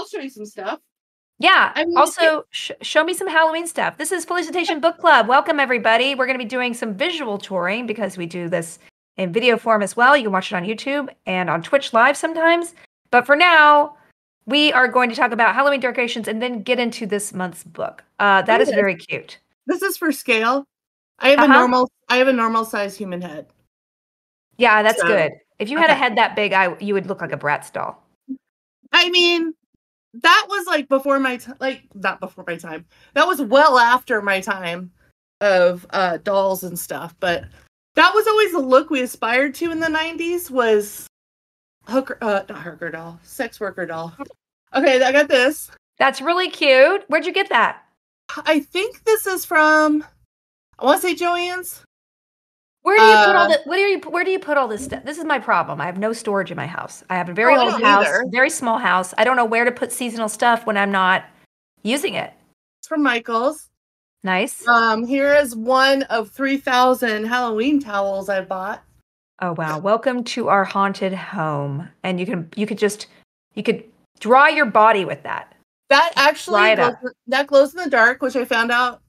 show you some stuff. Yeah. Also, show me some Halloween stuff. This is Felicitation Book Club. Welcome, everybody. We're going to be doing some visual touring because we do this in video form as well. You can watch it on YouTube and on Twitch Live sometimes. But for now, we are going to talk about Halloween decorations and then get into this month's book. That is very cute. This is for scale. I have a normal size human head. Yeah, that's good. If you had a head that big, you would look like a Bratz doll. I mean, that was like before my time. Like, not before my time. That was well after my time of dolls and stuff. But that was always the look we aspired to in the 90s was not hooker doll, sex worker doll. Okay, I got this. That's really cute. Where'd you get that? I think this is from, I want to say Joann's. Where do you put all the? Where do you put all this stuff? This is my problem. I have no storage in my house. I have a very old house, very small house. I don't know where to put seasonal stuff when I'm not using it. It's from Michael's. Nice. Here is one of 3,000 Halloween towels I bought. Oh wow! Welcome to our haunted home, and you could dry your body with that. That actually glows in the dark, which I found out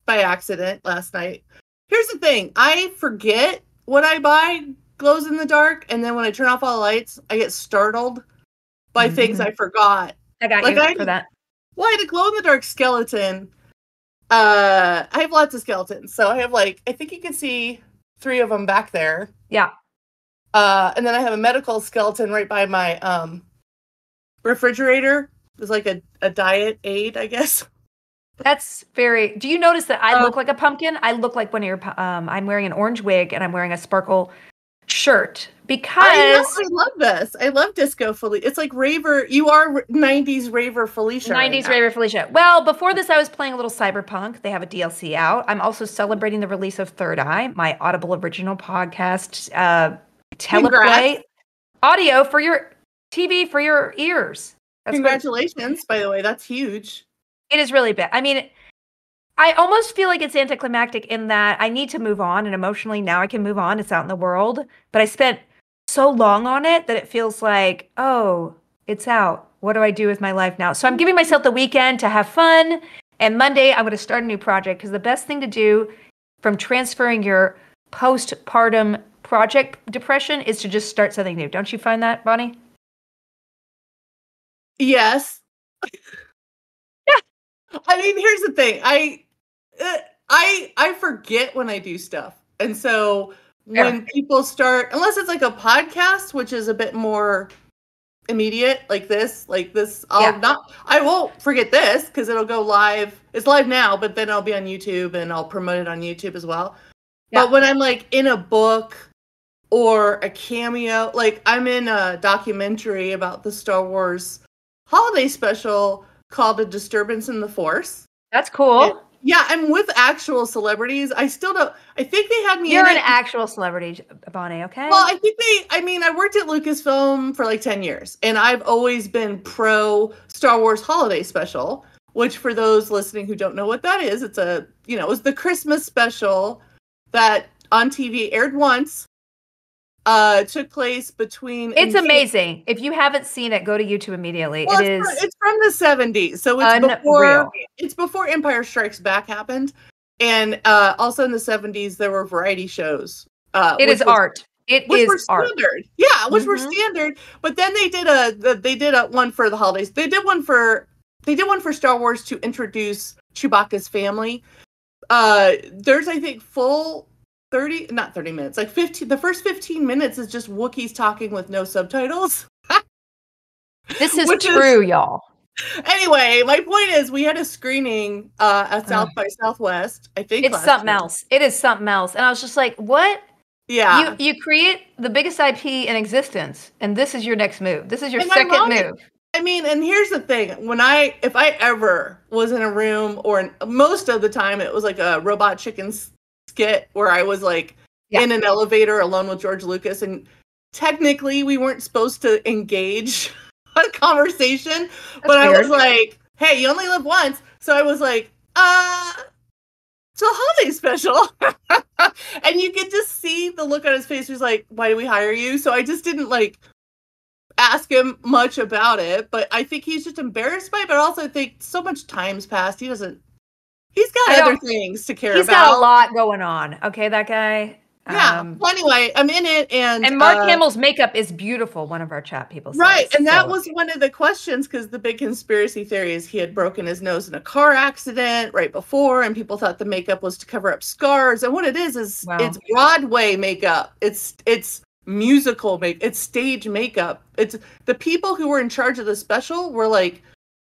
by accident last night. Here's the thing. I forget what I buy glows in the dark, and then when I turn off all the lights, I get startled by things I forgot. I got you for that. Well, I had a glow-in-the-dark skeleton. I have lots of skeletons. So I have, I think you can see 3 of them back there. Yeah. And then I have a medical skeleton right by my refrigerator. It's like a diet aid, I guess. That's very... Do you notice that I look like a pumpkin? I look like one of your... I'm wearing an orange wig and I'm wearing a sparkle shirt because... I love this. I love Disco Felicia. It's like raver... You are 90s raver Felicia. 90s raver Felicia. Well, before this, I was playing a little cyberpunk. They have a DLC out. I'm also celebrating the release of Third Eye, my Audible original podcast, teleplay audio for your TV, for your ears. That's Congratulations, by the way. That's huge. It is really big. I mean, I almost feel like it's anticlimactic in that I need to move on, and emotionally now I can move on. It's out in the world. But I spent so long on it that it feels like, oh, it's out. What do I do with my life now? So I'm giving myself the weekend to have fun. And Monday, I'm going to start a new project because the best thing to do from transferring your postpartum project depression is to just start something new. Don't you find that, Bonnie? Yes. I mean, here's the thing. I forget when I do stuff. And so when people start, unless it's like a podcast, which is a bit more immediate, like this, I won't forget this because it'll go live. It's live now, but then I'll be on YouTube and I'll promote it on YouTube as well. Yeah. But when I'm like in a book or a cameo, like I'm in a documentary about the Star Wars holiday special called A Disturbance in the Force. That's cool. Yeah, I'm with actual celebrities. I still don't... I think they had me You're an actual celebrity, Bonnie, okay? Well, I worked at Lucasfilm for like 10 years, and I've always been pro Star Wars holiday special, which for those listening who don't know what that is, it's it was the Christmas special that on TV aired once. Took place between... It's amazing. If you haven't seen it, go to YouTube immediately. Well, it's from the 70s. So it's before Empire Strikes Back happened. And also in the 70s, there were variety shows. It is art. It is art. Standard. Yeah, which were standard. But then they did a one for the holidays. They did one for Star Wars to introduce Chewbacca's family. There's, I think, not 30 minutes, like 15. The first 15 minutes is just Wookiees talking with no subtitles. This is true, y'all. Anyway, my point is we had a screening at South by Southwest, I think. It's something else. It is something else. And I was just like, what? Yeah. You create the biggest IP in existence, and this is your next move. This is your second move. I mean, and here's the thing. If I ever was in a room, or most of the time it was like a Robot Chicken skit where I was like in an elevator alone with George Lucas, and technically we weren't supposed to engage a conversation. That's weird. I was like, hey, you only live once. So I was like, it's a holiday special. And you could just see the look on his face. He was like, why do we hire you? So I just didn't ask him much about it, but I think he's just embarrassed by it. But I also think so much time's passed. He's got other things to care about. He's got a lot going on. Okay, that guy. Yeah. Well, anyway, I'm in it, and Mark Hamill's makeup is beautiful. One of our chat people says. Right, and that was one of the questions, because the big conspiracy theory is he had broken his nose in a car accident right before, and people thought the makeup was to cover up scars. And what it is it's Broadway makeup. It's musical makeup. It's stage makeup. It's the people who were in charge of the special were like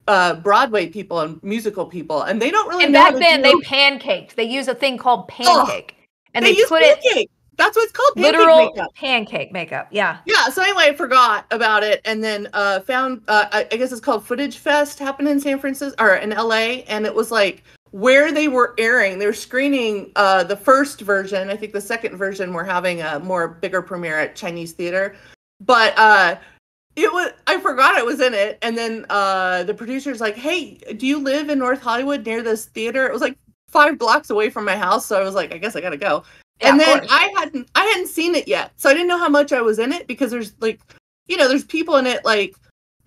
Broadway people and musical people, and they don't really. And back then they pancaked. They use a thing called pancake. And they put pancake. That's what it's called. Literal pancake makeup. Yeah. Yeah. So anyway, I forgot about it, and then found. I guess it's called Footage Fest. Happened in San Francisco or in LA, and it was like where they were airing. They were screening the first version. I think the second version we're having a bigger premiere at Chinese Theater, but it was. I forgot I was in it, and then the producer's like, "Hey, do you live in North Hollywood near this theater?" It was like 5 blocks away from my house, so I was like, I guess I gotta go. Yeah, and then I hadn't seen it yet, so I didn't know how much I was in it, because there's like, there's people in it like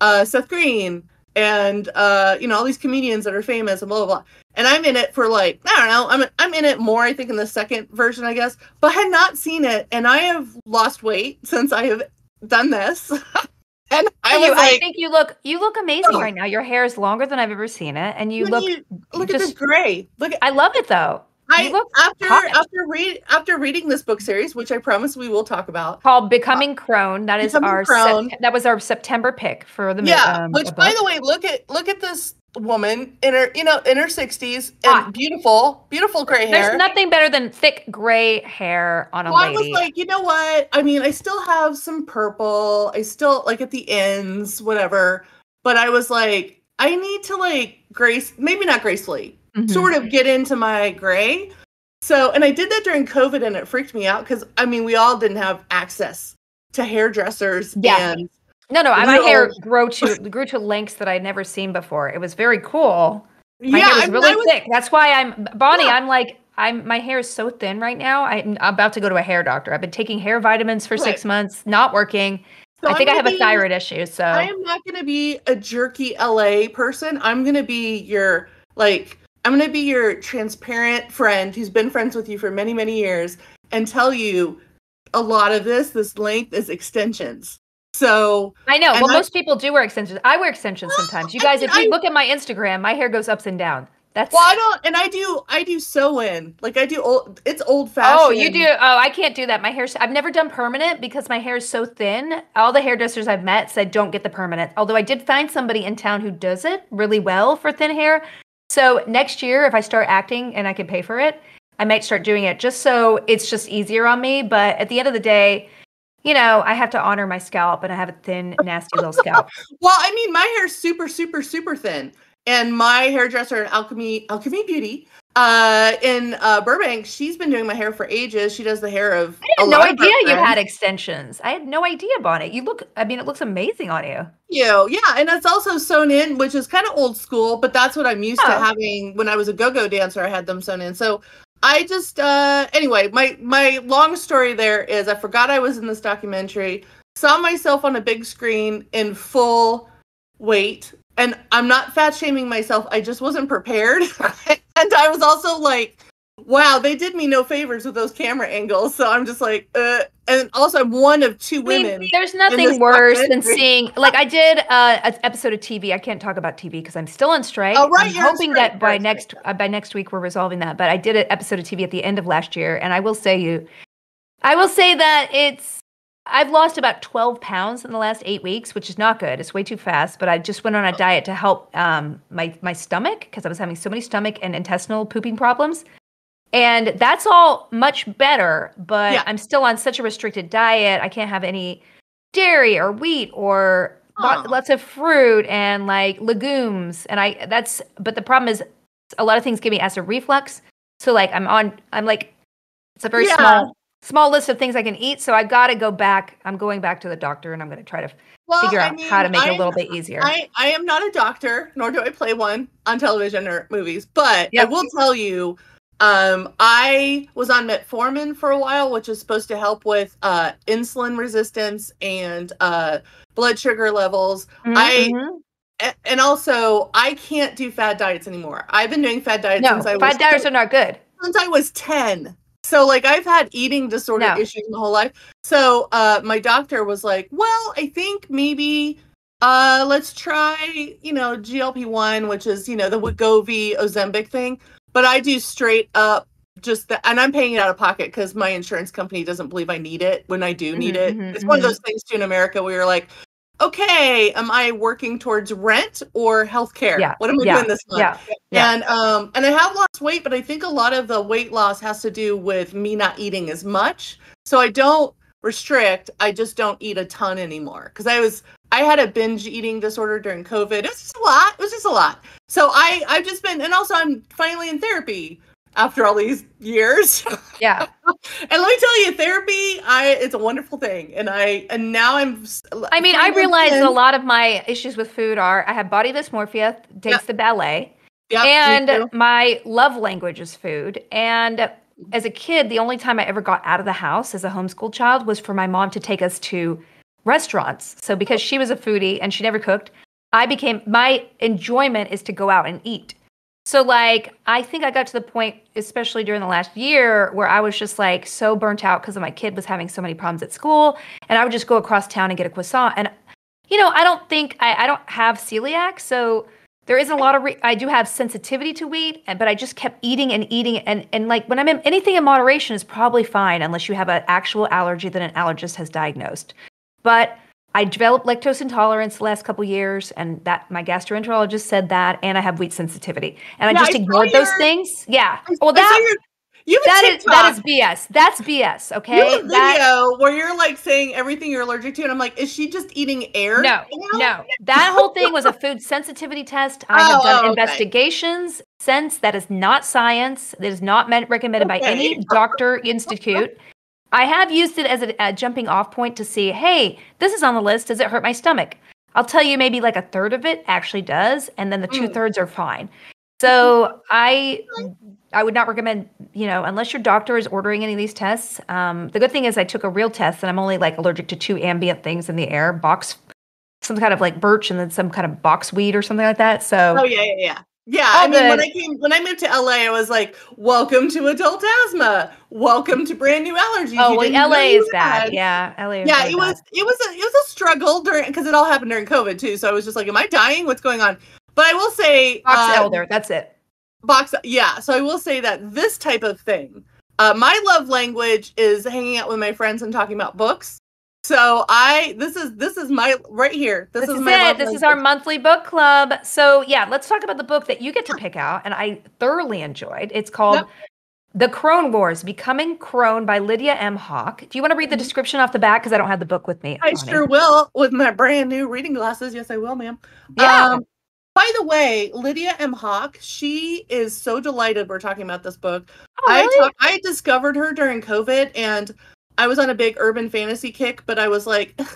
Seth Green and all these comedians that are famous and blah blah blah. And I'm in it for like, I don't know, I'm in it more, I think, in the second version, I guess, but I had not seen it, and I have lost weight since I have done this. And I think you look amazing right now. Your hair is longer than I've ever seen it, and you look at this gray. I love it though. After reading this book series, which I promise we will talk about, called Becoming Crone. That is that was our September pick for the which, by the way, look at this woman in her in her 60s and beautiful gray hair. There's nothing better than thick gray hair on a lady. I was like, you know what? I mean, I still have some purple. I still like at the ends, whatever. But I was like, I need to like maybe not gracefully, sort of get into my gray. So, and I did that during COVID, and it freaked me out because I mean, we all didn't have access to hairdressers. Yeah. And no, my hair grew to lengths that I'd never seen before. It was very cool. My hair was really thick. That's why my hair is so thin right now. I'm about to go to a hair doctor. I've been taking hair vitamins for 6 months, not working. So I think I have a thyroid issue. So I am not going to be a jerky LA person. I'm going to be your transparent friend who's been friends with you for many, many years and tell you a lot of this length is extensions. So I know. Well, most people do wear extensions. I wear extensions sometimes. You guys, if you look at my Instagram, my hair goes ups and down. I do sew in. Like it's old fashioned. Oh, you do? Oh, I can't do that. I've never done permanent because my hair is so thin. All the hairdressers I've met said don't get the permanent. Although I did find somebody in town who does it really well for thin hair. So next year, if I start acting and I can pay for it, I might start doing it just so it's just easier on me. But at the end of the day, I have to honor my scalp, and I have a thin, nasty little scalp. Well, I mean, my hair's super, super, super thin. And my hairdresser at Alchemy Beauty in Burbank, she's been doing my hair for ages. She does the hair of I had no idea you had extensions. I had no idea about it. It looks amazing on you. Yeah, and it's also sewn in, which is kind of old school, but that's what I'm used to having. When I was a go-go dancer, I had them sewn in. So I just, anyway, my long story there is I forgot I was in this documentary, saw myself on a big screen in full weight, and I'm not fat shaming myself. I just wasn't prepared. And I was also like, wow, they did me no favors with those camera angles. So I'm just like, and also I'm one of two women. There's nothing worse than seeing, like I did an episode of TV. I can't talk about TV because I'm still on strike. Oh, right. I'm hoping that by next week we're resolving that. But I did an episode of TV at the end of last year. And I will say that I've lost about 12 pounds in the last 8 weeks, which is not good. It's way too fast. But I just went on a diet to help my stomach because I was having so many stomach and intestinal pooping problems. And that's all much better, but I'm still on such a restricted diet. I can't have any dairy or wheat or lots of fruit and like legumes. And but the problem is a lot of things give me acid reflux. So like it's a very small list of things I can eat. So I got to go back. I'm going back to the doctor, and I'm going to try to figure out how to make it a little bit easier. I am not a doctor, nor do I play one on television or movies, but I will tell you, I was on metformin for a while, which is supposed to help with insulin resistance and blood sugar levels. And also I can't do fad diets anymore. I've been doing fad diets since fad diets are not good. Since I was 10. So like I've had eating disorder issues my whole life. So my doctor was like, well, I think maybe let's try, GLP-1, which is, the Wegovy Ozempic thing. But I do straight up just that, and I'm paying it out of pocket because my insurance company doesn't believe I need it when I do need it. It's one of those things too in America where you're like, okay, am I working towards rent or healthcare? Yeah. What am I doing this month? Yeah. And I have lost weight, but I think a lot of the weight loss has to do with me not eating as much. So I don't restrict. I just don't eat a ton anymore because I had a binge eating disorder during COVID. It was just a lot. So I've just been, and also I'm finally in therapy after all these years. Yeah. And let me tell you, therapy, it's a wonderful thing. And now I realize a lot of my issues with food are I have body dysmorphia, thanks to ballet. And my love language is food. And as a kid, the only time I ever got out of the house as a homeschool child was for my mom to take us to restaurants. So because she was a foodie and she never cooked, my enjoyment is to go out and eat. So like, I think I got to the point, especially during the last year, where I was just like so burnt out because my kid was having so many problems at school. And I would just go across town and get a croissant. And, I don't have celiac. So there isn't a lot of, I do have sensitivity to wheat, but I just kept eating and eating. And like when I'm in anything in moderation is probably fine unless you have an actual allergy that an allergist has diagnosed. But I developed lactose intolerance the last couple years, and that my gastroenterologist said that, and I have wheat sensitivity, and I just ignored those things. Yeah, well, that is BS. That's BS. Okay, you have a video where you're like saying everything you're allergic to, and I'm like, is she just eating air? No. That whole thing was a food sensitivity test. I have done investigations since. That is not science. That is not recommended by any doctor institute. I have used it as a jumping off point to see, hey, this is on the list. Does it hurt my stomach? I'll tell you maybe like a third of it actually does. And then the 2/3 are fine. So I would not recommend, unless your doctor is ordering any of these tests. The good thing is I took a real test and I'm only like allergic to 2 ambient things in the air, some kind of like birch and then some kind of boxweed or something like that. So Yeah, I mean, when I moved to LA, I was like, welcome to adult asthma. Welcome to brand new allergies. Oh, well, LA is bad. Yeah, LA is bad. It was a struggle because it all happened during COVID too. So I was just like, am I dying? What's going on? But I will say Box elder, that's it. So I will say that this type of thing, my love language is hanging out with my friends and talking about books. So this is my right here. This is my This is our monthly book club. So yeah, let's talk about the book that you get to pick out, and I thoroughly enjoyed. It's called The Crone Wars: Becoming Crone by Lydia M. Hawke. Do you want to read the description off the back? Because I don't have the book with me. I sure will, with my brand new reading glasses. Yes, I will, ma'am. Yeah. By the way, Lydia M. Hawke, she is so delighted we're talking about this book. Oh, really? I discovered her during COVID, and I was on a big urban fantasy kick, but I was like, I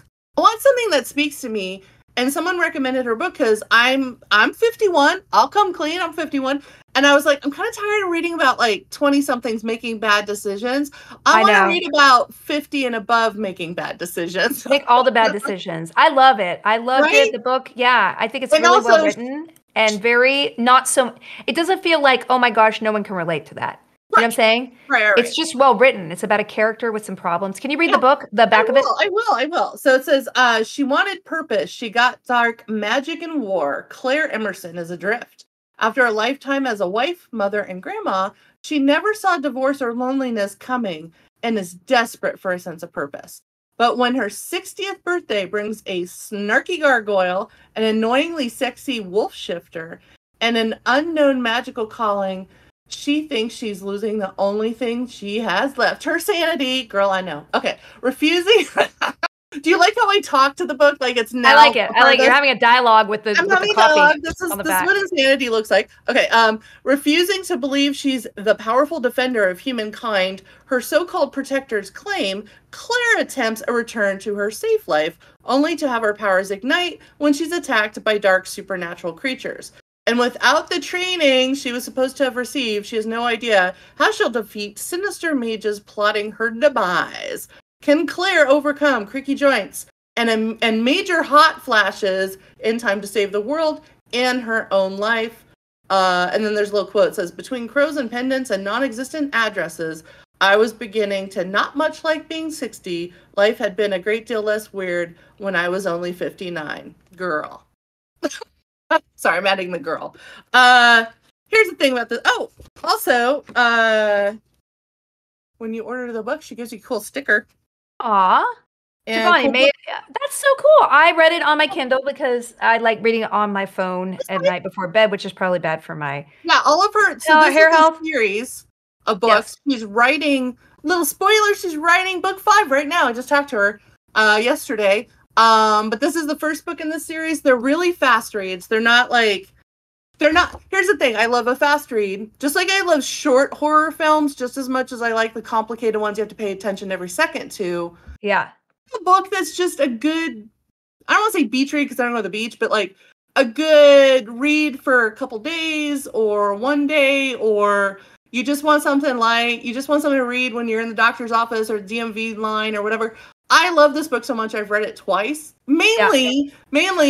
want something that speaks to me. And someone recommended her book because I'm 51. I'll come clean. I'm 51. And I was like, I'm kind of tired of reading about like 20-somethings making bad decisions. I want to read about 50 and above making bad decisions. Make all the bad decisions. I love it. I loved it. The book. Yeah. I think it's really well written and very not so. It doesn't feel like, oh my gosh, no one can relate to that. You know what I'm saying? Right. It's just well written. It's about a character with some problems. Can you read the book, the back of it? I will. So it says, she wanted purpose. She got dark, magic, and war. Claire Emerson is adrift. After a lifetime as a wife, mother, and grandma, she never saw divorce or loneliness coming and is desperate for a sense of purpose. But when her 60th birthday brings a snarky gargoyle, an annoyingly sexy wolf shifter, and an unknown magical calling, she thinks she's losing the only thing she has left. Her sanity. Girl, I know. Okay. Refusing. Do you like how I talk to the book? Like it's now. I like it. You're having a dialogue with the I'm with having the copy dialogue. This is what insanity looks like. Okay. Refusing to believe she's the powerful defender of humankind, her so-called protectors claim, Claire attempts a return to her safe life, only to have her powers ignite when she's attacked by dark supernatural creatures. And without the training she was supposed to have received, she has no idea how she'll defeat sinister mages plotting her demise. Can Claire overcome creaky joints and major hot flashes in time to save the world and her own life? And then there's a little quote. It says, between crows and pendants and non-existent addresses, I was beginning to not much like being 60. Life had been a great deal less weird when I was only 59. Girl. Sorry, I'm adding the girl. Here's the thing about this. Oh, also, when you order the book, she gives you a cool sticker. Aw. Giovanni Cool made that's so cool. I read it on my Kindle because I like reading it on my phone at night before bed, which is probably bad for my all of her. So this hair is health a series of books. Yes. She's writing. Little spoiler: she's writing book 5 right now. I just talked to her yesterday. But this is the first book in the series. They're really fast reads. They're not. Here's the thing. I love a fast read. Just like I love short horror films just as much as I like the complicated ones you have to pay attention every second to. Yeah. A book that's just a good, I don't want to say beach read because I don't go to the beach, but like a good read for a couple days or one day, or you just want something light. You just want something to read when you're in the doctor's office or DMV line or whatever. I love this book so much. I've read it twice, mainly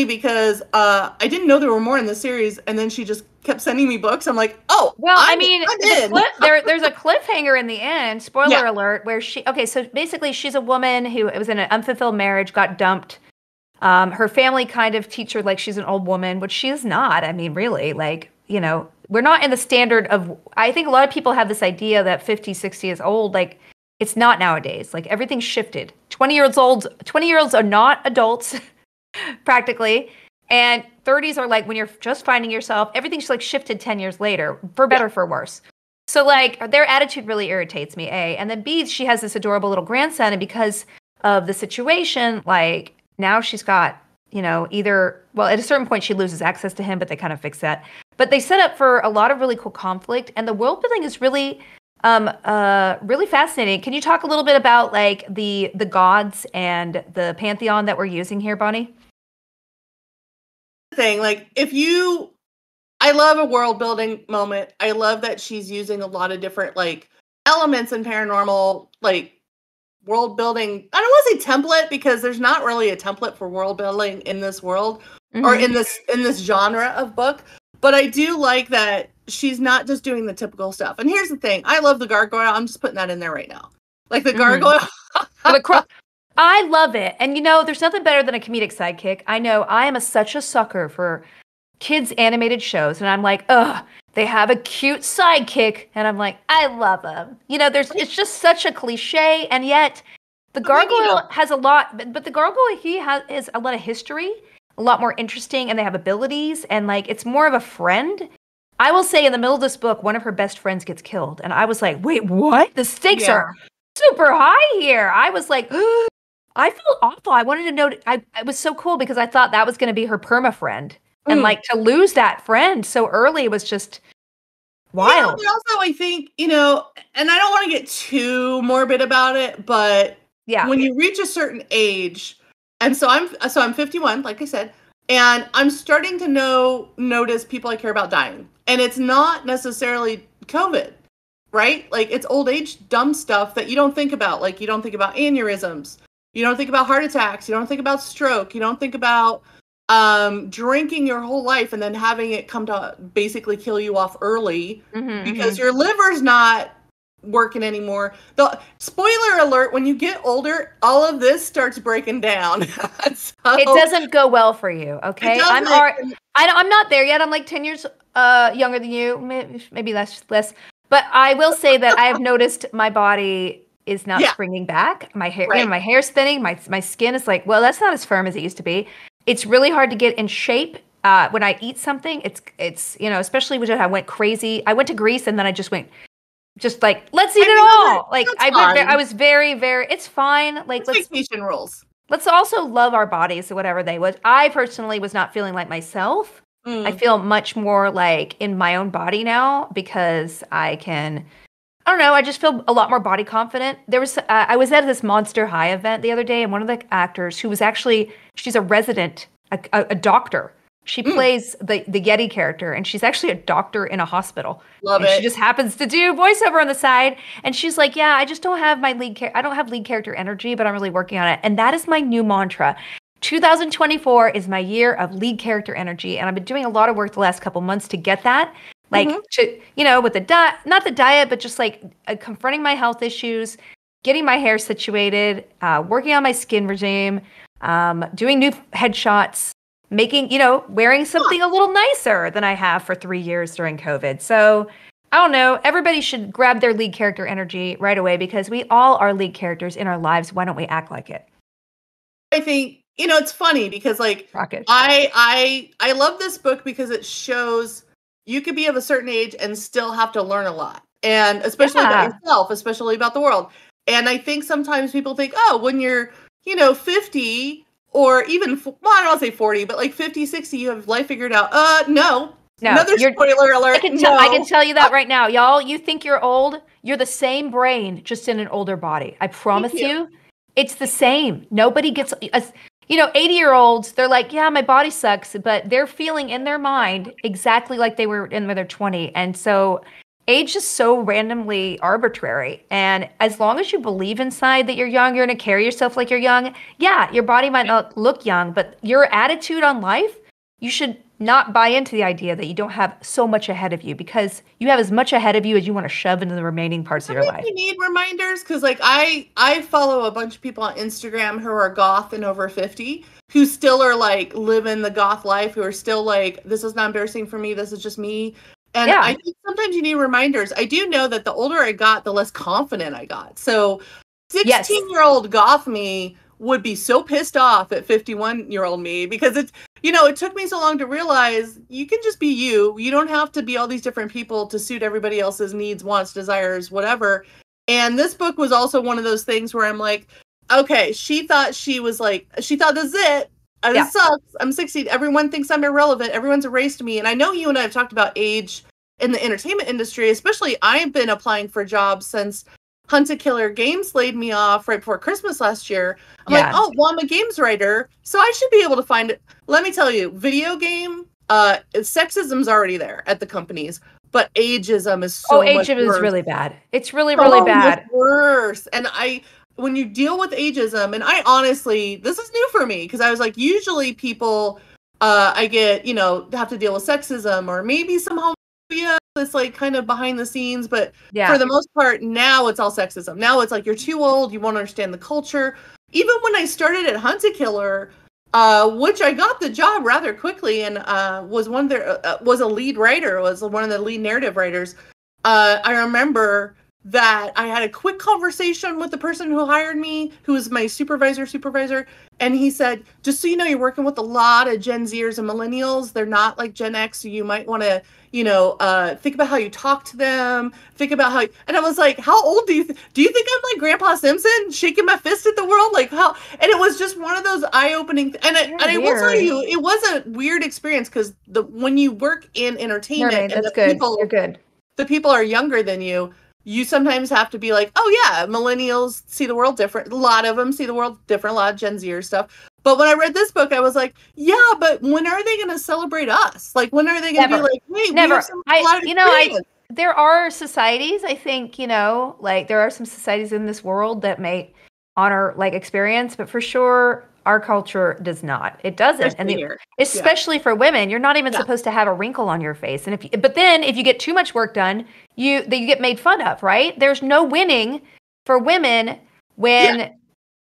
because I didn't know there were more in the series, and then she just kept sending me books. I'm like, oh, well, I'm in. There's a cliffhanger in the end. Spoiler alert! Where so basically, she's a woman who was in an unfulfilled marriage, got dumped. Her family kind of teach her like she's an old woman, which she is not. I mean, really, we're not in the standard of. I think a lot of people have this idea that 50, 60 is old. Like, it's not nowadays. Like, everything's shifted. 20-year-olds are not adults, practically. And 30s are like when you're just finding yourself. Everything's like shifted 10 years later, for better, for worse. So like their attitude really irritates me, A. And then B, she has this adorable little grandson. And because of the situation, like now she's got, either, well, at a certain point she loses access to him, but they kind of fix that. But they set up for a lot of really cool conflict. And the world building is really really fascinating. Can you talk a little bit about like the gods and the pantheon that we're using here, Bonnie? Thing, like I love a world building moment. I love that she's using a lot of different like elements in paranormal, like world building. I don't want to say template because there's not really a template for world building in this world or in this genre of book. But I do like that she's not just doing the typical stuff. And here's the thing. I love the gargoyle. I'm just putting that in there right now. Like the gargoyle. I love it. And there's nothing better than a comedic sidekick. I know I am such a sucker for kids animated shows. And I'm like, they have a cute sidekick. And I'm like, I love them. It's just such a cliche. And yet the gargoyle has a lot, but the gargoyle, he has a lot of history, a lot more interesting, and they have abilities. And like, it's more of a friend. I will say in the middle of this book, one of her best friends gets killed. And I was like, wait, what? The stakes are super high here. I was like, I felt awful. I wanted to know. It was so cool because I thought that was going to be her perma friend. And like to lose that friend so early was just wild. Yeah, but also I think, and I don't want to get too morbid about it, but when you reach a certain age, and so I'm 51, like I said, and I'm starting to notice people I care about dying. And it's not necessarily COVID, right? Like it's old age dumb stuff that you don't think about. Like you don't think about aneurysms. You don't think about heart attacks. You don't think about stroke. You don't think about drinking your whole life and then having it come to basically kill you off early because your liver's not working anymore. The spoiler alert, when you get older, all of this starts breaking down. So, it doesn't go well for you, okay? I'm not there yet. I'm like 10 years younger than you, maybe less. But I will say that I have noticed my body is not springing back. My hair, my hair's thinning. My skin is like, well, that's not as firm as it used to be. It's really hard to get in shape. When I eat something, it's especially when I went crazy. I went to Greece and then I just went, like, let's eat it all. Like I was very, very. It's fine. Like let's vacation rules. Let's also love our bodies, whatever they was. I personally was not feeling like myself. I feel much more like in my own body now because I don't know. I just feel a lot more body confident. I was at this Monster High event the other day, and one of the actors who was she's a resident, a doctor She plays the Yeti character, and she's actually a doctor in a hospital. Love and it. She just happens to do voiceover on the side. And she's like, yeah, I just don't have my I don't have lead character energy, but I'm really working on it. And that is my new mantra. 2024 is my year of lead character energy. And I've been doing a lot of work the last couple months to get that. Like, with the diet, not the diet, but just like confronting my health issues, getting my hair situated, working on my skin regime, doing new headshots, wearing something a little nicer than I have for 3 years during COVID. So I don't know. Everybody should grab their lead character energy right away because we all are lead characters in our lives. Why don't we act like it? I think, it's funny because like Rocket. I love this book because it shows you could be of a certain age and still have to learn a lot. And especially about yourself, especially about the world. And I think sometimes people think, oh, when you're, 50 or even, well, I don't want to say 40, but like 50, 60, you have life figured out. No. Another spoiler alert. I can tell you that right now, y'all. You think you're old. You're the same brain, just in an older body. I promise you. It's the same. Nobody gets, 80-year-olds, they're like, yeah, my body sucks, but they're feeling in their mind exactly like they were in their 20. And so age is so randomly arbitrary. And as long as you believe inside that you're young, you're going to carry yourself like you're young. Yeah, your body might not look young, but your attitude on life, you should not buy into the idea that you don't have so much ahead of you because you have as much ahead of you as you want to shove into the remaining parts of your life. You need reminders because like I follow a bunch of people on Instagram who are goth and over 50 who still are like living the goth life, who are still like, this is not embarrassing for me, this is just me. And I think sometimes you need reminders. I do know that the older I got, the less confident I got. So 16-year-old goth me would be so pissed off at 51-year-old me because it's, it took me so long to realize you can just be you. You don't have to be all these different people to suit everybody else's needs, wants, desires, whatever. And this book was also one of those things where I'm like, okay, she thought this is it. This sucks. I'm 60. Everyone thinks I'm irrelevant. Everyone's erased me. And I know you and I have talked about age in the entertainment industry, especially I've been applying for jobs since Hunt a Killer Games laid me off right before Christmas last year. I'm like, oh, well, I'm a games writer, so I should be able to find it. Let me tell you, video game, sexism's already there at the companies, but ageism is so much worse. Ageism is really bad. It's really, really bad. Worse. And when you deal with ageism, and I honestly, this is new for me, because I was like, usually people, I get, have to deal with sexism, or maybe some homophobia that's like kind of behind the scenes, but for the most part, now it's all sexism. Now it's like, you're too old, you won't understand the culture. Even when I started at Hunt a Killer, which I got the job rather quickly, and was one of their was a lead writer, was one of the lead narrative writers. I remember that I had a quick conversation with the person who hired me, who was my supervisor, and he said, just so you know, you're working with a lot of Gen Zers and millennials. They're not like Gen X, so you might want to, think about how you talk to them, think about how, and I was like, how old do you think I'm like Grandpa Simpson, shaking my fist at the world? Like how, and it was just one of those eye-opening, and I will tell you, it was a weird experience, because when you work in entertainment, and the people are younger than you, you sometimes have to be like, oh yeah, millennials see the world different. A lot of them see the world different, a lot of Gen Z stuff. But when I read this book, I was like, yeah, but when are they going to celebrate us? Like, when are they going to be like, hey, never. There are societies, I think, like there are some societies in this world that may honor like experience, but for sure, our culture does not. It doesn't. Especially for women, you're not even supposed to have a wrinkle on your face. And but then if you get too much work done, you get made fun of, right? There's no winning for women when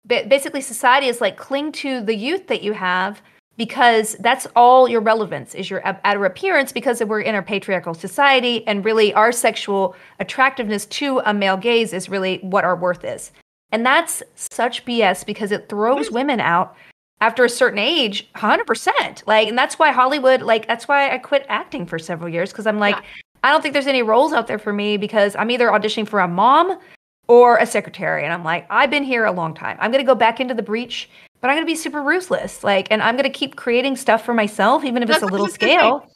basically society is like, cling to the youth that you have, because that's all your relevance is your outer appearance, because we're in a patriarchal society, and really our sexual attractiveness to a male gaze is really what our worth is. And that's such BS, because it throws women out after a certain age, 100%. Like, and that's why Hollywood, like, that's why I quit acting for several years, because I'm like, I don't think there's any roles out there for me, because I'm either auditioning for a mom or a secretary. And I'm like, I've been here a long time. I'm going to go back into the breach, but I'm going to be super ruthless. Like, and I'm going to keep creating stuff for myself, even if it's a little scale.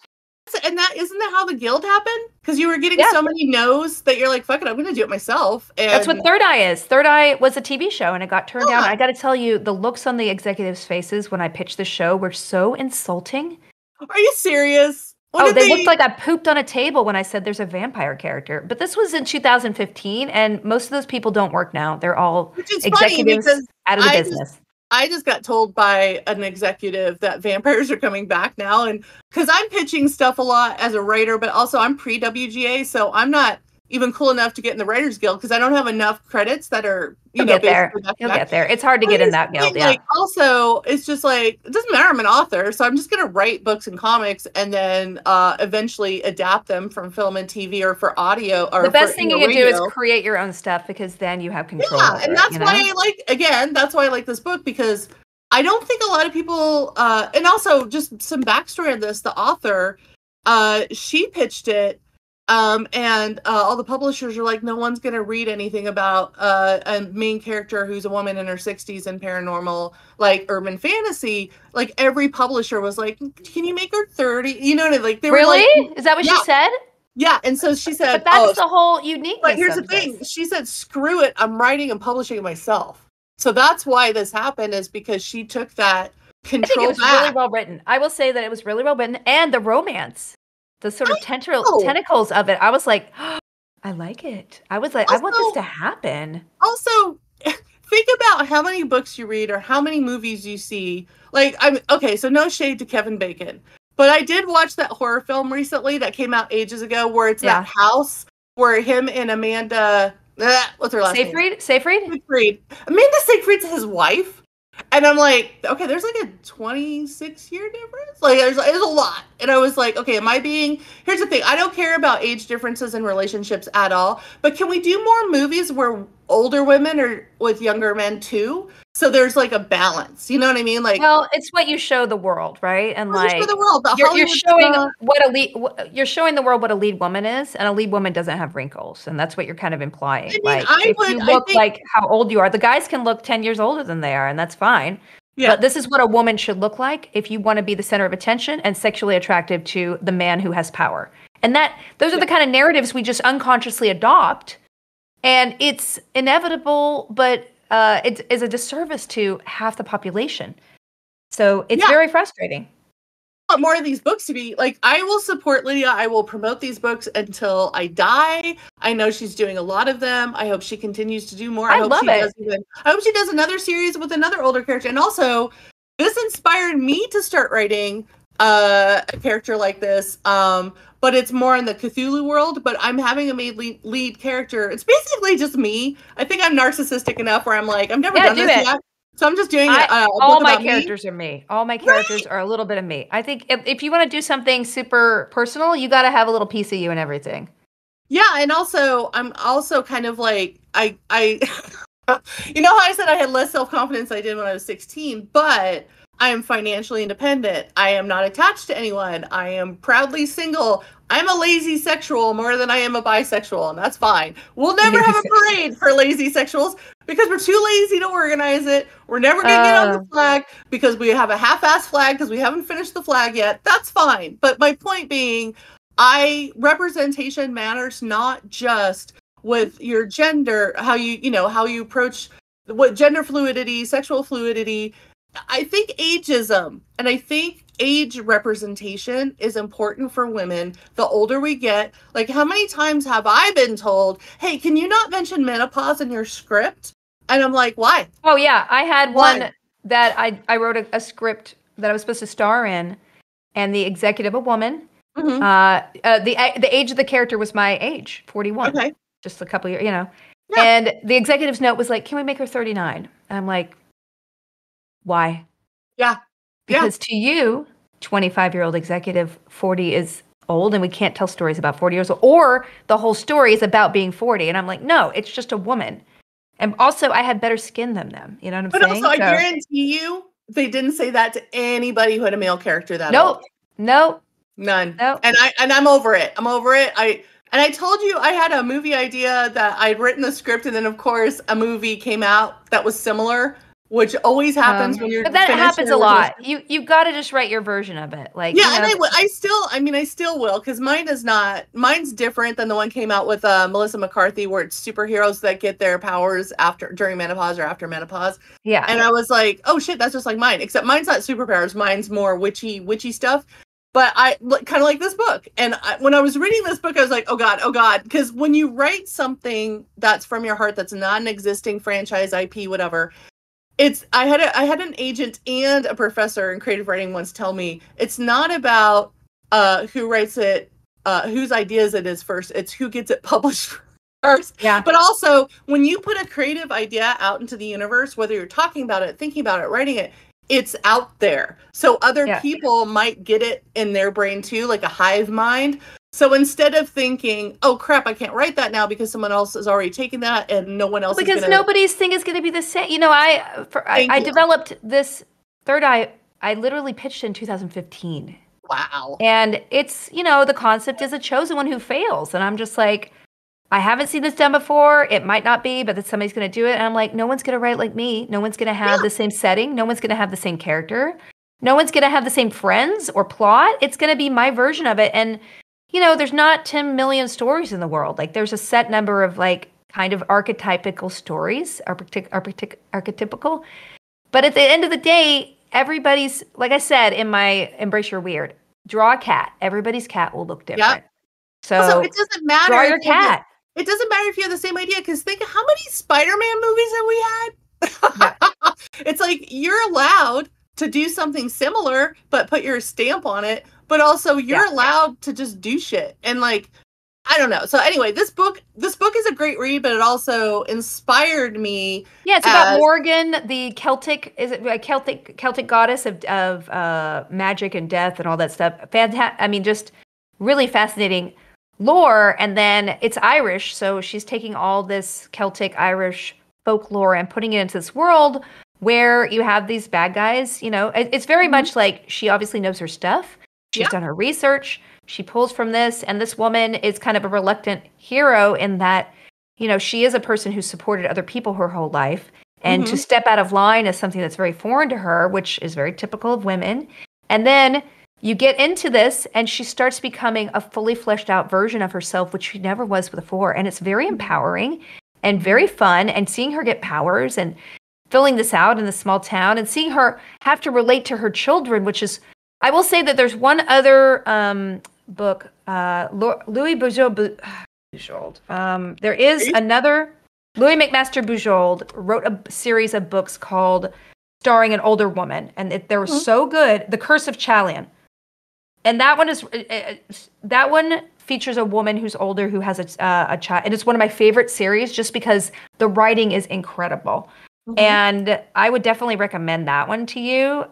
And isn't that how the Guild happened? Because you were getting so many no's that you're like, fuck it, I'm going to do it myself. And that's what Third Eye is. Third Eye was a TV show, and it got turned down. I got to tell you, the looks on the executives' faces when I pitched the show were so insulting. Are you serious? What They looked like I pooped on a table when I said there's a vampire character. But this was in 2015, and most of those people don't work now. They're all Which is funny executives because out of the business. I just got told by an executive that vampires are coming back now, and because I'm pitching stuff a lot as a writer, but also I'm pre-WGA, so I'm not even cool enough to get in the Writers Guild because I don't have enough credits that are You'll get there. You'll get there. It's hard to get in that guild. Yeah. Like, also, it's just like it doesn't matter. I'm an author, so I'm just gonna write books and comics, and then eventually adapt them from film and TV or for audio. Or the best thing you can do is radio. Create your own stuff because then you have control. Yeah, over and that's it, you why know? I like. Again, that's why I like this book because I don't think a lot of people. And also, just some backstory on this: the author, she pitched it. And all the publishers are like, no one's going to read anything about a main character who's a woman in her 60s in paranormal, like urban fantasy. Like every publisher was like, can you make her 30? You know what I mean? Like they really? were like, is that what she said? Yeah. And so she said, but that's the whole uniqueness. But here's the thing. She said, screw it. I'm writing and publishing it myself. So that's why this happened, is because she took that control I think it was back. really well written. I will say that it was really well written, and the romance. The sort of tentacles of it. I was like, oh, I like it. I was like, also, I want this to happen. Also, think about how many books you read or how many movies you see. Like, okay, so no shade to Kevin Bacon, but I did watch that horror film recently that came out ages ago where it's that house where him and Amanda, what's her last name? Seyfried. Amanda Seyfried's his wife. And I'm like, okay, there's like a 26-year difference. Like, there's a lot. And I was like, okay, here's the thing. I don't care about age differences in relationships at all. But can we do more movies where older women are with younger men too? So there's like a balance. You know what I mean? Like, well, it's what you show the world, right? And like, show the world. You're showing the world what a lead woman is, and a lead woman doesn't have wrinkles, and that's what you're kind of implying. You look like how old you are. The guys can look 10 years older than they are, and that's fine. Yeah. But this is what a woman should look like if you want to be the center of attention and sexually attractive to the man who has power. And those are the kind of narratives we just unconsciously adopt, and it's inevitable, but it is a disservice to half the population. So it's very frustrating. I want more of these books to be like, I will support Lydia. I will promote these books until I die. I know she's doing a lot of them. I hope she continues to do more. I hope she does another series with another older character. And also, this inspired me to start writing a character like this. But it's more in the Cthulhu world, but I'm having a lead character. It's basically just me. I think I'm narcissistic enough where I'm like, I've never done this yet. So I'm just doing all my characters are me. All my characters are a little bit of me. I think if you want to do something super personal, you got to have a little piece of you and everything. Yeah, and also I'm also kind of like I you know how I said I had less self-confidence than I did when I was 16, but I am financially independent. I am not attached to anyone. I am proudly single. I'm a lazy sexual more than I am a bisexual, and that's fine. We'll never have a parade for lazy sexuals because we're too lazy to organize it. We're never going to get on the flag because we have a half-assed flag because we haven't finished the flag yet. That's fine. But my point being, representation matters not just with your gender, how you approach what gender fluidity, sexual fluidity. I think ageism and I think age representation is important for women. The older we get, like how many times have I been told, hey, can you not mention menopause in your script? And I'm like, why? Oh yeah. I had one that I wrote a script that I was supposed to star in, and the executive, a woman, the age of the character was my age, 41. Okay. Just a couple years, Yeah. And the executive's note was like, can we make her 39? And I'm like, why? Yeah. Because to you, 25-year-old executive, 40 is old, and we can't tell stories about 40 years old. Or the whole story is about being 40. And I'm like, no, it's just a woman. And also, I had better skin than them. You know what I'm saying? But also, I guarantee you, they didn't say that to anybody who had a male character that old. Nope. None. Nope. And I'm over it. I'm over it. I told you I had a movie idea that I'd written the script, and then of course a movie came out that was similar. Which always happens when you're. But that happens a lot. You got to just write your version of it, like and I still will because mine's different than the one came out with Melissa McCarthy, where it's superheroes that get their powers during menopause or after menopause. Yeah, and I was like, oh shit, that's just like mine, except mine's not superpowers. Mine's more witchy stuff. But I kind of like this book. And when I was reading this book, I was like, oh God. Because when you write something that's from your heart, that's not an existing franchise, IP, whatever, I had an agent and a professor in creative writing once tell me, it's not about who writes it, whose ideas it is first. It's who gets it published first. Yeah. But also, when you put a creative idea out into the universe, whether you're talking about it, thinking about it, writing it, it's out there. So other people might get it in their brain too, like a hive mind. So instead of thinking, oh crap, I can't write that now because someone else has already taken that and no one else is because nobody's thing is going to be the same. You know, I developed this third eye. I literally pitched in 2015. Wow. And it's, you know, the concept is a chosen one who fails. And I'm just like, I haven't seen this done before. It might not be, but that somebody's going to do it. And I'm like, no one's going to write like me. No one's going to have the same setting. No one's going to have the same character. No one's going to have the same friends or plot. It's going to be my version of it. And, you know, there's not 10 million stories in the world. Like, there's a set number of, like, kind of archetypical stories, archetypical. But at the end of the day, everybody's, like I said, in my Embrace Your Weird, draw a cat. Everybody's cat will look different. Yep. So it doesn't matter. Draw your cat. It doesn't matter if you have the same idea, because think of how many Spider-Man movies have we had? Yeah. It's like, you're allowed to do something similar, but put your stamp on it. But also, you're allowed to just do shit. And like, I don't know. So anyway, this book is a great read, but it also inspired me. Yeah, it's about Morgan, the Celtic goddess of magic and death and all that stuff. I mean, just really fascinating lore. And then it's Irish, so she's taking all this Celtic Irish folklore and putting it into this world where you have these bad guys. You know, it's very much like, she obviously knows her stuff. She's done her research. She pulls from this, and this woman is kind of a reluctant hero in that, you know, she is a person who supported other people her whole life, and to step out of line is something that's very foreign to her, which is very typical of women. And then you get into this, and she starts becoming a fully fleshed out version of herself, which she never was before. And it's very empowering and very fun, and seeing her get powers and filling this out in the small town and seeing her have to relate to her children, which is, I will say that there's one other book, Louis Bujold. There is another, Louis McMaster Bujold wrote a series of books called starring an older woman, and they were so good. The Curse of Chalian. And that one is that one features a woman who's older who has a child, and it's one of my favorite series just because the writing is incredible. And I would definitely recommend that one to you.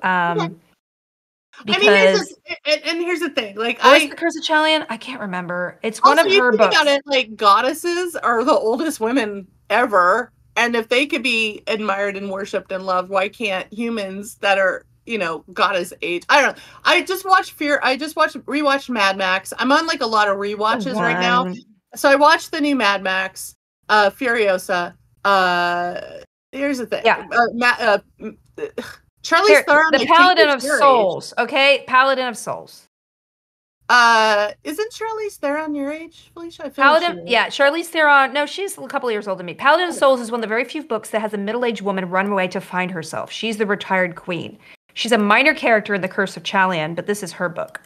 Because here's the thing, like, what is the Curse of Chalian? I can't remember. It's one of her books. About it, like, goddesses are the oldest women ever, and if they could be admired and worshipped and loved, why can't humans that are, you know, goddess age? I don't know. I just rewatched Mad Max. I'm on like a lot of rewatches right now. So I watched the new Mad Max, Furiosa. Here's the thing. Charlize Theron, the Paladin of Souls. Okay, Paladin of Souls. Isn't Charlize Theron your age, Felicia? Paladin, Charlize Theron. No, she's a couple of years older than me. Paladin of Souls is one of the very few books that has a middle-aged woman run away to find herself. She's the retired queen. She's a minor character in The Curse of Chalian, but this is her book.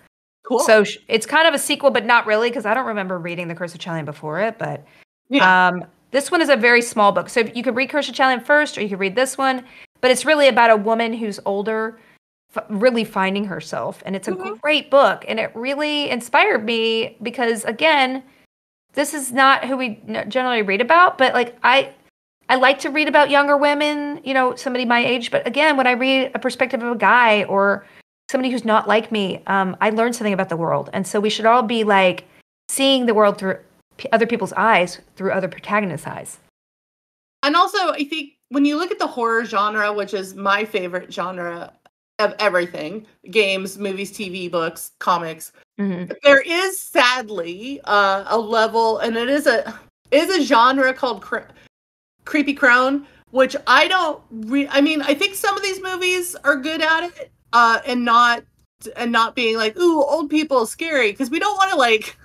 Cool. So it's kind of a sequel, but not really, because I don't remember reading The Curse of Chalian before it. But this one is a very small book. So you could read Curse of Chalian first, or you could read this one. But it's really about a woman who's older, really finding herself. And it's a great book. And it really inspired me because, again, this is not who we generally read about. But, like, I like to read about younger women, you know, somebody my age. But, again, when I read a perspective of a guy or somebody who's not like me, I learned something about the world. And so we should all be, like, seeing the world through other people's eyes, through other protagonists' eyes. And also, I think when you look at the horror genre, which is my favorite genre of everything, games, movies, TV, books, comics, there is sadly a level, and it is a genre called creepy crone, which I don't. I mean, I think some of these movies are good at it, and not being like, ooh, old people scary, because we don't want to like.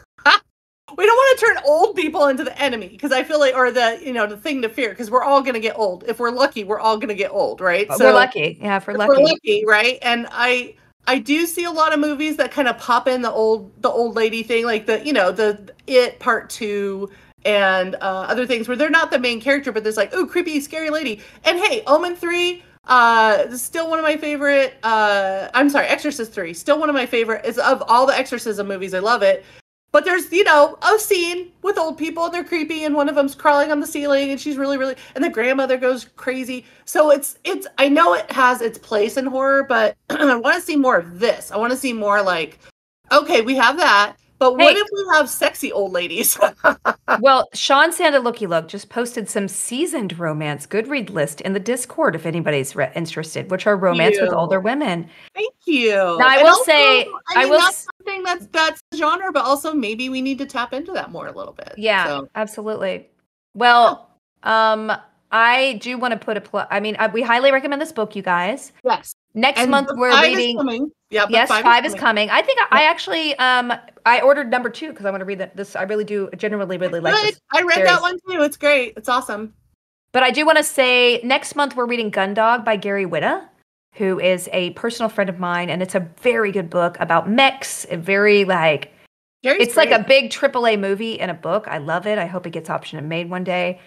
We don't want to turn old people into the enemy, because I feel like, or the thing to fear, because we're all going to get old. If we're lucky, we're all going to get old, right? So we're lucky. Yeah, if we're lucky. We're lucky, right? And I I do see a lot of movies that kind of pop in the old lady thing, like the It Part 2 and other things where they're not the main character, but there's like, oh, creepy, scary lady. And hey, Omen 3, still one of my favorite. I'm sorry, Exorcist 3, still one of my favorite. Is of all the exorcism movies, I love it. But there's, a scene with old people and they're creepy and one of them's crawling on the ceiling and she's really, really, and the grandmother goes crazy. So it's, I know it has its place in horror, but I want to see more of this. I want to see more like, okay, we have that, but what if we have sexy old ladies? Well, Sean Sandalooky just posted some seasoned romance good read list in the Discord if anybody's interested, which are romance with older women. Thank you. Now, I will say, that's something that's genre, but also maybe we need to tap into that more a little bit. Yeah, absolutely. Well, I do want to put a plug. I mean, we highly recommend this book, you guys. Yes. Next month we're reading. Yeah, yes, 5 is coming. I think I actually I ordered number 2 because I want to read this. I really do genuinely really like this. I read that one too. It's great. It's awesome. But I do want to say next month we're reading Gundog by Gary Whitta, who is a personal friend of mine, and it's a very good book about mechs. Very like it's like a big AAA movie in a book. I love it. I hope it gets optioned and made one day.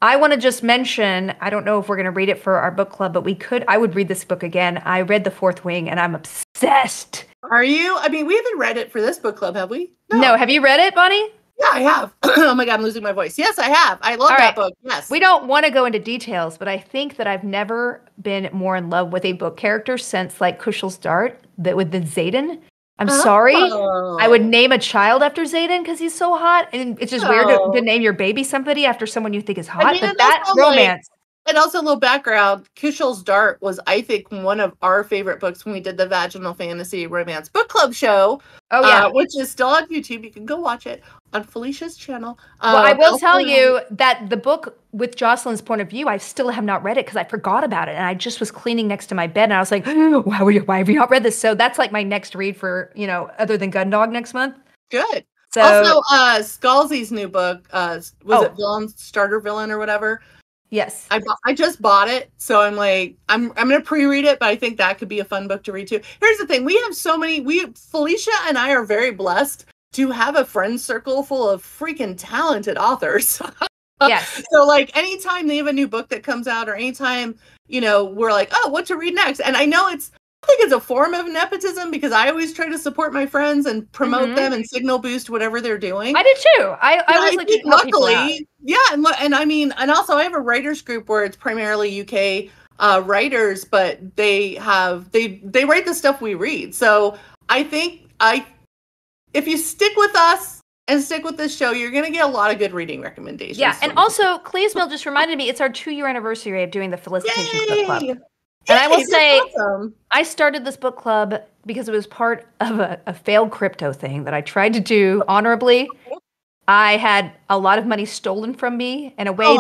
I want to just mention, I don't know if we're going to read it for our book club, but I would read this book again. I read The Fourth Wing and I'm obsessed. Are you? I mean, we haven't read it for this book club, have we? No. Have you read it, Bonnie? Yeah, I have. Oh my God, I'm losing my voice. Yes, I have. I love that book. Yes. We don't want to go into details, but I think that I've never been more in love with a book character since like Kushal's Dart, with the Xaden. I'm sorry. I would name a child after Xaden because he's so hot. And it's just weird to name your baby somebody after someone you think is hot. But that romance. And also a little background. Kushal's Dart was, I think, one of our favorite books when we did the Vaginal Fantasy Romance Book Club show. Oh, yeah. Which is still on YouTube. You can go watch it on Felicia's channel. Well, I will tell you that the book with Jocelyn's point of view, I still have not read it because I forgot about it. And I just was cleaning next to my bed and I was like, why have you not read this? So that's like my next read for, other than Gundog next month. Good. So, also, Scalzi's new book, was it Starter Villain or whatever? Yes. I just bought it, so I'm like, I'm gonna pre-read it, but I think that could be a fun book to read too. Here's the thing, we have so many, Felicia and I are very blessed to have a friend circle full of freaking talented authors. Yes. So like anytime they have a new book that comes out or anytime, we're like, oh, what to read next? And I know I think it's a form of nepotism because I always try to support my friends and promote them and signal boost whatever they're doing. I do too. I always like to help people out. Yeah, and I mean, and also I have a writers group where it's primarily UK writers, but they write the stuff we read. So I think if you stick with us and stick with this show, you're going to get a lot of good reading recommendations. Yeah, and also Clea's Mill just reminded me it's our 2-year anniversary of doing the Felicitations Book Club. And I will say, awesome. I started this book club because it was part of a failed crypto thing that I tried to do honorably. I had a lot of money stolen from me in a way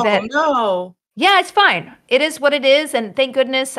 yeah, it's fine. It is what it is. And thank goodness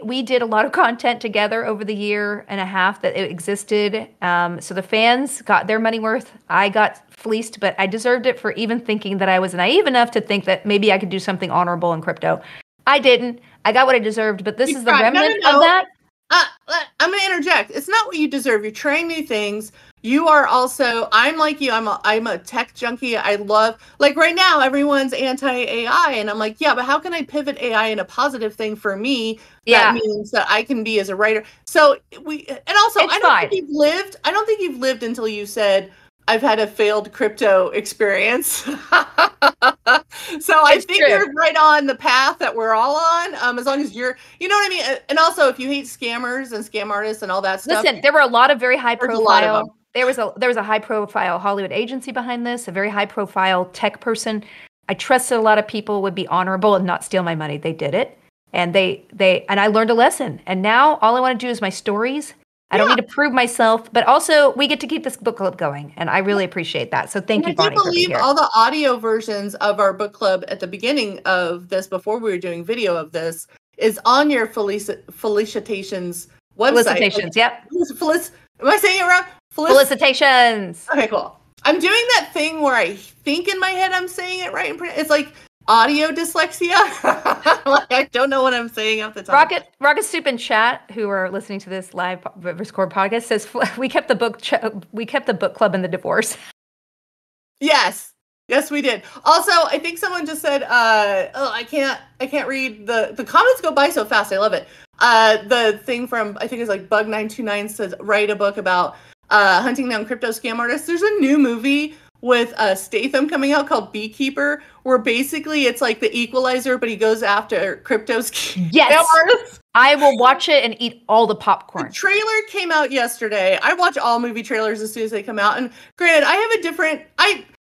we did a lot of content together over the year and a half that it existed. So the fans got their money worth. I got fleeced, but I deserved it for even thinking that I was naive enough to think that maybe I could do something honorable in crypto. I didn't. I got what I deserved, but this is the remnant of that. I'm going to interject. It's not what you deserve. You're trying new things. You are also, I'm like you, I'm a tech junkie. I love, like right now, everyone's anti-AI. And I'm like, yeah, but how can I pivot AI in a positive thing for me? That means that I can be as a writer. So and also, I don't think you've lived until you said, I've had a failed crypto experience. So I think you're right on the path that we're all on. As long as you're, you know what I mean? And also if you hate scammers and scam artists and all that stuff. Listen, there were a lot of very high profile. There was a high profile Hollywood agency behind this, a very high profile tech person. I trusted a lot of people would be honorable and not steal my money. They did it. And and I learned a lesson. And now all I want to do is my stories. I don't need to prove myself, but also we get to keep this book club going, and I really appreciate that. So thank you, Bonnie, for being here. I do believe all the audio versions of our book club at the beginning of this, before we were doing video of this, is on your Felicitations website. Felicitations, yep. Am I saying it wrong? Felicitations. Okay, cool. I'm doing that thing where I think in my head I'm saying it right. It's like audio dyslexia. Like, I don't know what I'm saying off the top. Rocket Soup in chat, who are listening to this live record podcast, says we kept the book club in the divorce. Yes, we did. Also, I think someone just said, I can't read the comments go by so fast. I love it. The thing from, I think it's like Bug929 says, write a book about hunting down crypto scam artists. There's a new movie with Statham coming out called Beekeeper, where basically it's like The Equalizer, but he goes after crypto scam artists. I will watch it and eat all the popcorn. The trailer came out yesterday. I watch all movie trailers as soon as they come out. And granted, I have a different...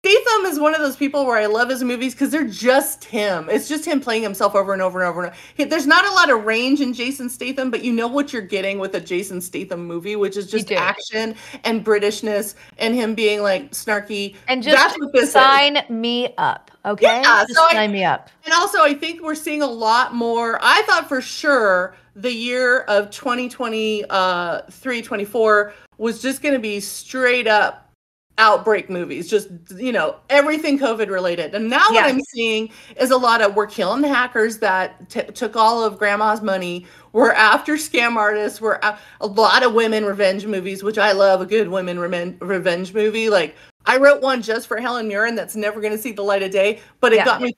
Statham is one of those people where I love his movies because they're just him. It's just him playing himself over and over and over. There's not a lot of range in Jason Statham, but you know what you're getting with a Jason Statham movie, which is just action and Britishness and him being like snarky. And just sign me up, okay? Yeah, just sign me up. And also, I think we're seeing a lot more. I thought for sure the year of 2023-24 was just going to be straight up outbreak movies, just, everything COVID related. And now what I'm seeing is a lot of, we're killing the hackers that took all of grandma's money. We're after scam artists. We're a lot of women revenge movies, which I love a good women revenge movie. Like, I wrote one just for Helen Mirren that's never going to see the light of day, but it got me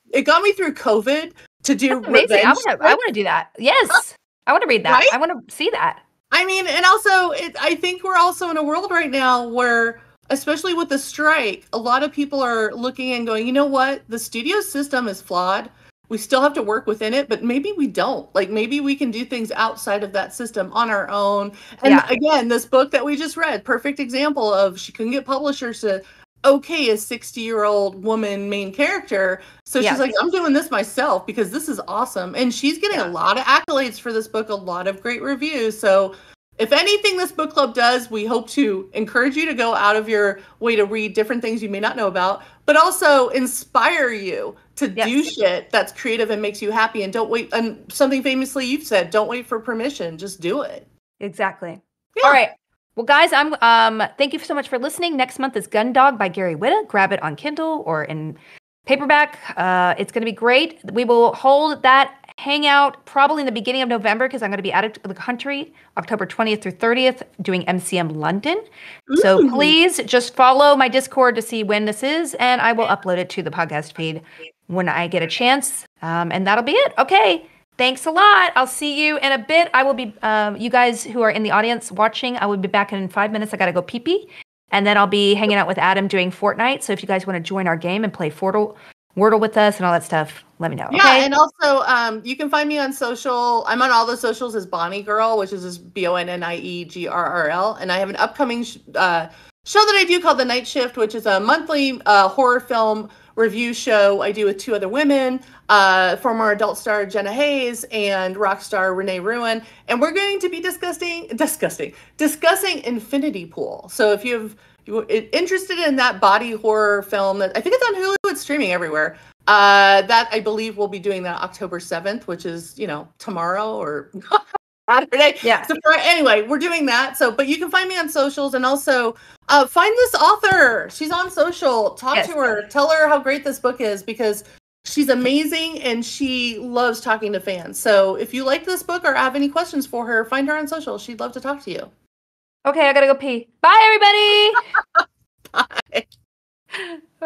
through COVID to do amazing. I want to do that. Yes. I want to read that. Right? I want to see that. I mean, and also I think we're also in a world right now where, especially with the strike, a lot of people are looking and going, you know what? The studio system is flawed. We still have to work within it, but maybe we don't. Like, maybe we can do things outside of that system on our own. And again, this book that we just read, perfect example of she couldn't get publishers to okay a 60-year-old woman main character. So she's like, I'm doing this myself because this is awesome. And she's getting a lot of accolades for this book, a lot of great reviews. So if anything this book club does, we hope to encourage you to go out of your way to read different things you may not know about, but also inspire you to do shit that's creative and makes you happy. And don't wait. And something famously you've said, don't wait for permission. Just do it. Exactly. Yeah. All right. Well, guys, thank you so much for listening. Next month is Gundog by Gary Whitta. Grab it on Kindle or in paperback. It's going to be great. We will hold that hangout probably in the beginning of November because I'm going to be out of the country October 20th through 30th doing MCM London. Ooh. So please just follow my Discord to see when this is, and I will upload it to the podcast feed when I get a chance. And that'll be it. Okay. Thanks a lot. I'll see you in a bit. I will be, you guys who are in the audience watching, I will be back in 5 minutes. I got to go pee-pee. And then I'll be hanging out with Adam doing Fortnite. So if you guys want to join our game and play Wordle with us and all that stuff, let me know. Yeah, okay? And also you can find me on social. I'm on all the socials as Bonnie Girl, which is just BONNIEGRRL. And I have an upcoming show that I do called The Night Shift, which is a monthly horror film review show I do with two other women, former adult star Jenna Hayes and rock star Renee Ruin. And we're going to be discussing Infinity Pool. So if you're interested in that body horror film, that I think it's on Hulu, it's streaming everywhere. That I believe we'll be doing that October 7th, which is, tomorrow or Saturday. Yeah. So anyway, we're doing that. So, but you can find me on socials and also find this author. She's on social. Talk to her. Tell her how great this book is because she's amazing and she loves talking to fans. So if you like this book or have any questions for her, find her on social. She'd love to talk to you. Okay, I gotta go pee. Bye, everybody. Bye.